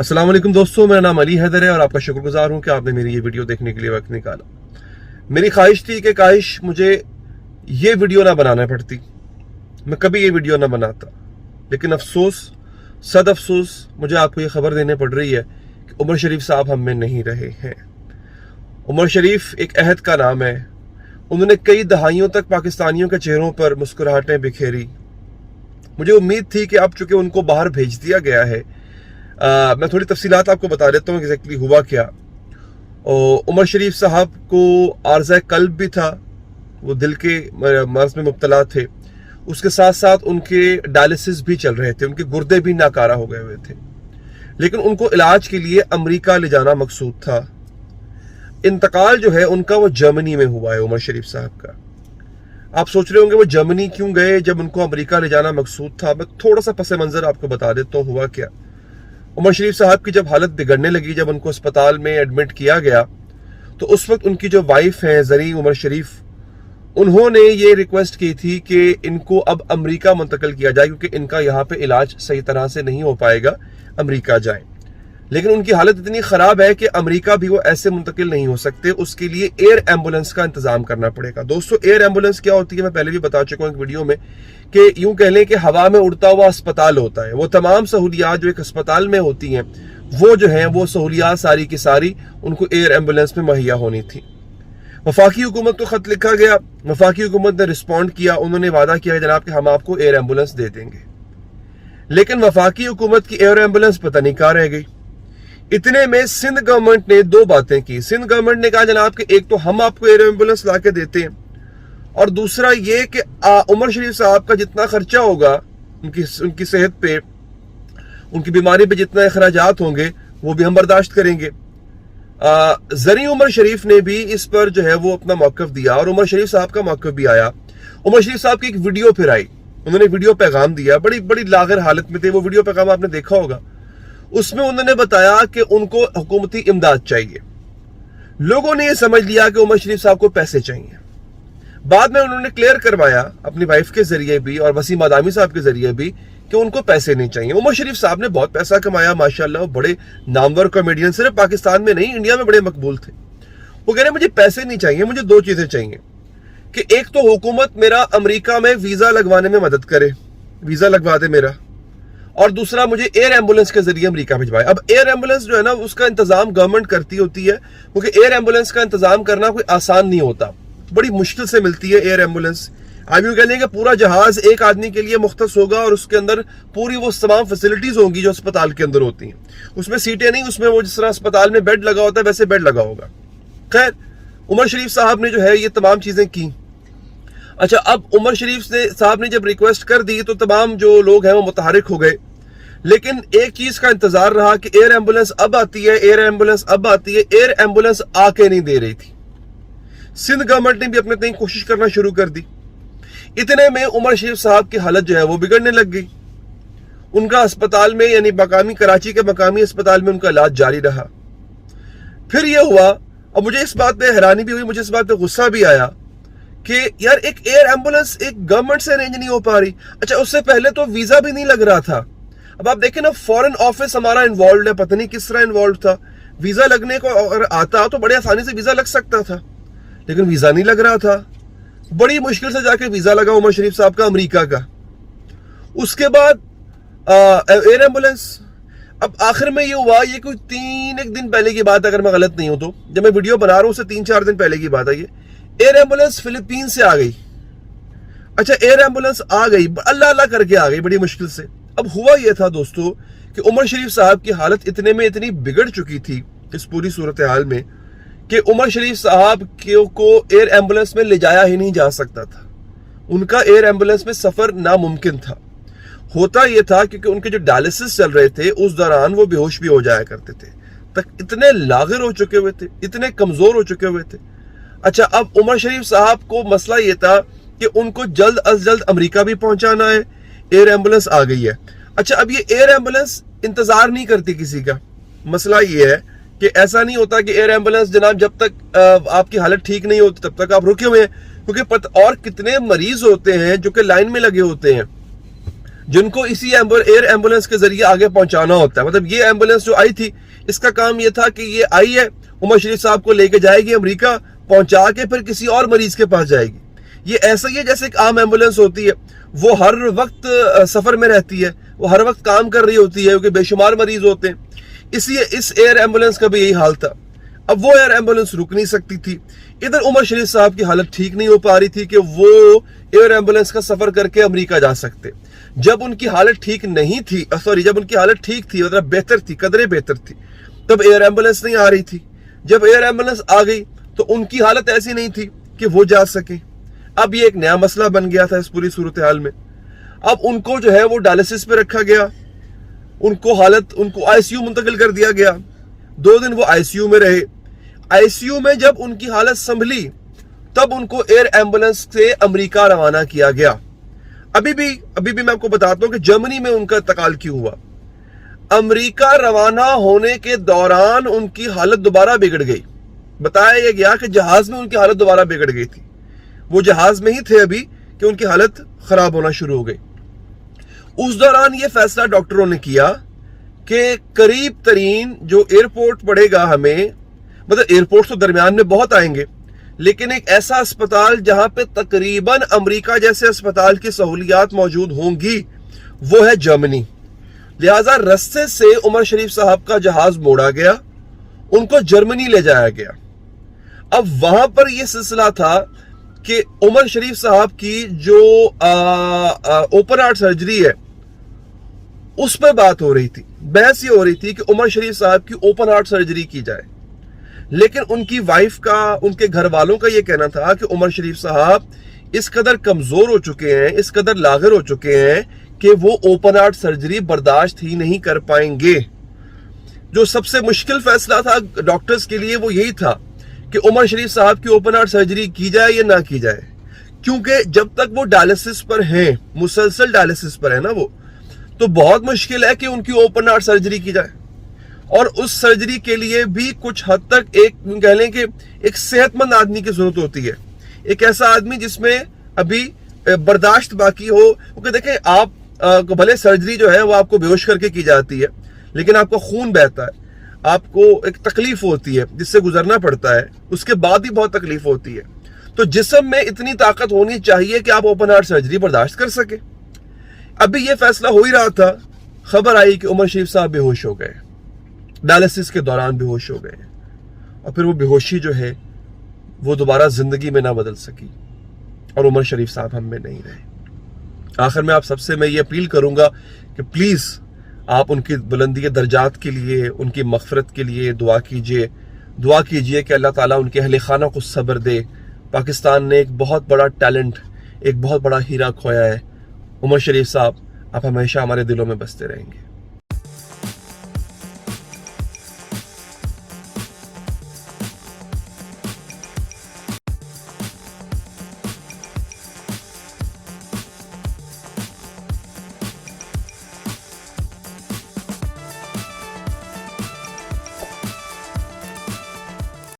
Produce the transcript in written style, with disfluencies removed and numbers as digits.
अस्सलाम वालेकुम दोस्तों, मेरा नाम अली हैदर है और आपका शुक्रगुजार हूं कि आपने मेरी ये वीडियो देखने के लिए वक्त निकाला। मेरी ख्वाहिश थी कि काश मुझे ये वीडियो ना बनाना पड़ती, मैं कभी ये वीडियो ना बनाता, लेकिन अफसोस, सद अफसोस मुझे आपको ये खबर देने पड़ रही है कि उमर शरीफ साहब हम में नहीं रहे हैं। उमर शरीफ एक अहद का नाम है। उन्होंने कई दहाइयों तक पाकिस्तानियों के चेहरों पर मुस्कुराहटें बिखेरी। मुझे उम्मीद थी कि अब चूंकि उनको बाहर भेज दिया गया है, मैं थोड़ी तफसीलात आपको बता देता हूँ एग्जैक्टली हुआ क्या। उमर शरीफ साहब को आर्ज़ा कल्ब भी था, वो दिल के मर्ज में मुब्तला थे। उसके साथ साथ उनके डायलिसिस भी चल रहे थे, उनके गुर्दे भी नाकारा हो गए हुए थे, लेकिन उनको इलाज के लिए अमेरिका ले जाना मकसूद था। इंतकाल जो है उनका वो जर्मनी में हुआ है, उमर शरीफ साहब का। आप सोच रहे होंगे वो जर्मनी क्यों गए जब उनको अमेरिका ले जाना मकसूद था। मैं थोड़ा सा पस मंजर आपको बता देता हूँ हुआ क्या। उमर शरीफ साहब की जब हालत बिगड़ने लगी, जब उनको अस्पताल में एडमिट किया गया, तो उस वक्त उनकी जो वाइफ हैं ज़री उमर शरीफ, उन्होंने ये रिक्वेस्ट की थी कि इनको अब अमेरिका मुंतकिल किया जाए क्योंकि इनका यहाँ पे इलाज सही तरह से नहीं हो पाएगा, अमेरिका जाएं। लेकिन उनकी हालत इतनी ख़राब है कि अमेरिका भी वो ऐसे मुंतकिल नहीं हो सकते, उसके लिए एयर एम्बुलेंस का इंतज़ाम करना पड़ेगा। दोस्तों, एयर एम्बुलेंस क्या होती है मैं पहले भी बता चुका हूँ एक वीडियो में, कि यूं कह लें कि हवा में उड़ता हुआ अस्पताल होता है। वो तमाम सहूलियात जो एक अस्पताल में होती हैं, वो जो हैं वो सहूलियात सारी की सारी उनको एयर एम्बुलेंस में मुहैया होनी थी। वफाकी हुकूमत को खत लिखा गया, वफाकी हुकूमत ने रिस्पॉन्ड किया, उन्होंने वादा किया जनाब कि हम आपको एयर एम्बुलेंस दे देंगे। लेकिन वफाकी हुकूमत की एयर एम्बुलेंस पता नहीं कहाँ रह गई। इतने में सिंध गवर्नमेंट ने दो बातें की। सिंध गवर्नमेंट ने कहा जनाब कि एक तो हम आपको एयर एम्बुलेंस ला के देते हैं, और दूसरा ये कि उमर शरीफ साहब का जितना खर्चा होगा उनकी सेहत पे, उनकी बीमारी पे जितना अखराजात होंगे वो भी हम बर्दाश्त करेंगे। ज़री उमर शरीफ ने भी इस पर जो है वो अपना मौक़िफ़ दिया और उमर शरीफ साहब का मौक़िफ़ भी आया। उमर शरीफ साहब की एक वीडियो फिर आई, उन्होंने वीडियो पैगाम दिया, बड़ी बड़ी लागर हालत में थे वो वीडियो पैगाम, आपने देखा होगा। उसमें उन्होंने बताया कि उनको हुकूमती इमदाद चाहिए। लोगों ने यह समझ लिया कि उमर शरीफ साहब को पैसे चाहिए। बाद में उन्होंने क्लियर करवाया अपनी वाइफ के जरिए भी और वसीम आदामी साहब के जरिए भी कि उनको पैसे नहीं चाहिए। उमर शरीफ साहब ने बहुत पैसा कमाया माशाल्लाह, बड़े नामवर कॉमेडियन, सिर्फ पाकिस्तान में नहीं इंडिया में बड़े मकबूल थे। वो कह रहे मुझे पैसे नहीं चाहिए, मुझे दो चीजें चाहिए कि एक तो हुकूमत मेरा अमेरिका में वीजा लगवाने में मदद करे, वीजा लगवा दे मेरा, और दूसरा मुझे एयर एम्बुलेंस के जरिए अमेरिका भिजवाए। अब एयर एम्बुलेंस जो है ना उसका इंतजाम गवर्नमेंट करती होती है, क्योंकि एयर एम्बुलेंस का इंतजाम करना कोई आसान नहीं होता, बड़ी मुश्किल से मिलती है एयर एम्बुलेंस। आप यूं कह लेंगे पूरा जहाज एक आदमी के लिए मुख्तस होगा और उसके अंदर पूरी वो तमाम फैसिलिटीज होंगी जो अस्पताल के अंदर होती हैं। उसमें सीटें नहीं, उसमें वो जिस तरह अस्पताल में बेड लगा होता है वैसे बेड लगा होगा। खैर, उमर शरीफ साहब ने जो है ये तमाम चीजें की। अच्छा, अब उमर शरीफ साहब ने जब रिक्वेस्ट कर दी तो तमाम जो लोग हैं वो मुतहरिक हो गए, लेकिन एक चीज का इंतजार रहा कि एयर एम्बुलेंस अब आती है, एयर एम्बुलेंस अब आती है। एयर एम्बुलेंस आके नहीं दे रही थी। सिंध गवर्नमेंट ने भी अपने तक कोशिश करना शुरू कर दी। इतने में उमर शरीफ साहब की हालत जो है वो बिगड़ने लग गई। उनका अस्पताल में, यानी मकामी कराची के मकामी अस्पताल में उनका इलाज जारी रहा। फिर यह हुआ, और मुझे इस बात पे हैरानी भी हुई, मुझे इस बात पे गुस्सा भी आया कि यार एक एयर एम्बुलेंस एक गवर्नमेंट से अरेंज नहीं हो पा रही। अच्छा, उससे पहले तो वीजा भी नहीं लग रहा था। अब आप देखें ना, फॉरेन ऑफिस हमारा इन्वॉल्व है, पता नहीं किस तरह इन्वॉल्व था। वीजा लगने को अगर आता तो बड़े आसानी से वीजा लग सकता था, लेकिन वीजा नहीं लग रहा था। बड़ी मुश्किल से जाके वीजा लगा उमर शरीफ साहब का अमेरिका का। उसके बाद एयर एम्बुलेंस। अब आखिर में ये हुआ, ये कोई एक दिन पहले की बात, अगर मैं गलत नहीं हूं तो, जब मैं वीडियो बना रहा हूं उससे 3-4 दिन पहले की बात है ये। एयर एम्बुलेंस फिलीपीन से आ गई। अच्छा, एयर एम्बुलेंस आ गई, अल्लाह अल्लाह करके आ गई बड़ी मुश्किल से। अब हुआ यह था दोस्तों कि उमर शरीफ साहब की हालत इतने में इतनी बिगड़ चुकी थी इस पूरी सूरत हाल में कि उमर शरीफ साहब को एयर एम्बुलेंस में ले जाया ही नहीं जा सकता था। उनका एयर एम्बुलेंस में सफर नामुमकिन था। होता यह था क्योंकि उनके जो डायलिसिस चल रहे थे उस दौरान वो बेहोश भी हो जाया करते थे, तक इतने लागिर हो चुके हुए थे, इतने कमजोर हो चुके हुए थे। अच्छा, अब उमर शरीफ साहब को मसला यह था कि उनको जल्द अज जल्द अमेरिका भी पहुंचाना है। एयर एम्बुलेंस आ गई है। अच्छा, अब ये एयर एम्बुलेंस इंतजार नहीं करती किसी का। मसला ये है कि ऐसा नहीं होता कि एयर एम्बुलेंस जनाब जब तक आपकी हालत ठीक नहीं होती तब तक आप रुके हुए हैं, क्योंकि और कितने मरीज होते हैं जो कि लाइन में लगे होते हैं, जिनको इसी एयर एम्बुलेंस के जरिए आगे पहुंचाना होता है। मतलब ये एम्बुलेंस जो आई थी, इसका काम ये था कि ये आई है, उमर शरीफ साहब को लेके जाएगी अमेरिका, पहुंचा के फिर किसी और मरीज के पास जाएगी। ये ऐसा ही है जैसे एक आम एम्बुलेंस होती है, वो हर वक्त सफर में रहती है, वो हर वक्त काम कर रही होती है क्योंकि बेशुमार मरीज होते हैं। इसलिए इस एयर एम्बुलेंस का भी यही हाल था। अब वो एयर एम्बुलेंस रुक नहीं सकती थी। इधर उमर शरीफ साहब की हालत ठीक नहीं हो पा रही थी कि वो एयर एम्बुलेंस का सफर करके अमेरिका जा सकते। जब उनकी हालत ठीक नहीं थी, जब उनकी हालत ठीक थी, मतलब बेहतर थी, कदरे बेहतर थी, तब एयर एम्बुलेंस नहीं आ रही थी। जब एयर एम्बुलेंस आ गई तो उनकी हालत ऐसी नहीं थी कि वो जा सके। अब ये एक नया मसला बन गया था इस पूरी सूरत हाल में। अब उनको जो है वो डायलिसिस पे रखा गया, उनको आईसीयू मुंतकिल कर दिया गया। 2 दिन वो आईसीयू में रहे। आईसीयू में जब उनकी हालत संभली तब उनको एयर एम्बुलेंस से अमेरिका रवाना किया गया। अभी भी मैं आपको बताता हूं कि जर्मनी में उनका इंतकाल क्यों हुआ। अमेरिका रवाना होने के दौरान उनकी हालत दोबारा बिगड़ गई। बताया गया कि जहाज में उनकी हालत दोबारा बिगड़ गई थी। वो जहाज में ही थे अभी कि उनकी हालत खराब होना शुरू हो गई। उस दौरान ये फैसला डॉक्टरों ने किया कि करीब तरीन जो एयरपोर्ट पड़ेगा हमें, मतलब एयरपोर्ट तो दरमियान में बहुत आएंगे, लेकिन एक ऐसा अस्पताल जहां पे तकरीबन अमेरिका जैसे अस्पताल की सहूलियात मौजूद होंगी, वो है जर्मनी। लिहाजा रस्ते से उमर शरीफ साहब का जहाज मोड़ा गया, उनको जर्मनी ले जाया गया। अब वहां पर यह सिलसिला था कि उमर शरीफ साहब की जो ओपन हार्ट सर्जरी है उस पर बात हो रही थी। बहस ये हो रही थी कि उमर शरीफ साहब की ओपन हार्ट सर्जरी की जाए, लेकिन उनकी वाइफ का, उनके घर वालों का यह कहना था कि उमर शरीफ साहब इस कदर कमजोर हो चुके हैं, इस कदर लागर हो चुके हैं कि वो ओपन हार्ट सर्जरी बर्दाश्त ही नहीं कर पाएंगे। जो सबसे मुश्किल फैसला था डॉक्टर्स के लिए वो यही था कि उमर शरीफ साहब की ओपन हार्ट सर्जरी की जाए या ना की जाए, क्योंकि जब तक वो डायलिसिस पर हैं, मुसलसल डायलिसिस पर है ना वो, तो बहुत मुश्किल है कि उनकी ओपन हार्ट सर्जरी की जाए। और उस सर्जरी के लिए भी कुछ हद तक एक कह लें कि एक सेहतमंद आदमी की जरूरत होती है, एक ऐसा आदमी जिसमें अभी बर्दाश्त बाकी हो। क्योंकि देखें, आप भले सर्जरी जो है वो आपको बेहोश करके की जाती है, लेकिन आपका खून बहता है, आपको एक तकलीफ होती है जिससे गुजरना पड़ता है, उसके बाद ही बहुत तकलीफ होती है। तो जिस्म में इतनी ताकत होनी चाहिए कि आप ओपन हार्ट सर्जरी बर्दाश्त कर सके। अभी ये फैसला हो ही रहा था, खबर आई कि उमर शरीफ साहब बेहोश हो गए, डायलिसिस के दौरान बेहोश हो गए, और फिर वो बेहोशी जो है वो दोबारा जिंदगी में ना बदल सकी और उमर शरीफ साहब हम में नहीं रहे। आखिर में आप सबसे मैं ये अपील करूंगा कि प्लीज आप उनकी बुलंदी दर्जात के लिए, उनकी मग़फ़िरत के लिए दुआ कीजिए कि अल्लाह ताला उनके अहले खाना को सब्र दे। पाकिस्तान ने एक बहुत बड़ा टैलेंट, एक बहुत बड़ा हीरा खोया है। उमर शरीफ साहब, आप हमेशा हमारे दिलों में बसते रहेंगे।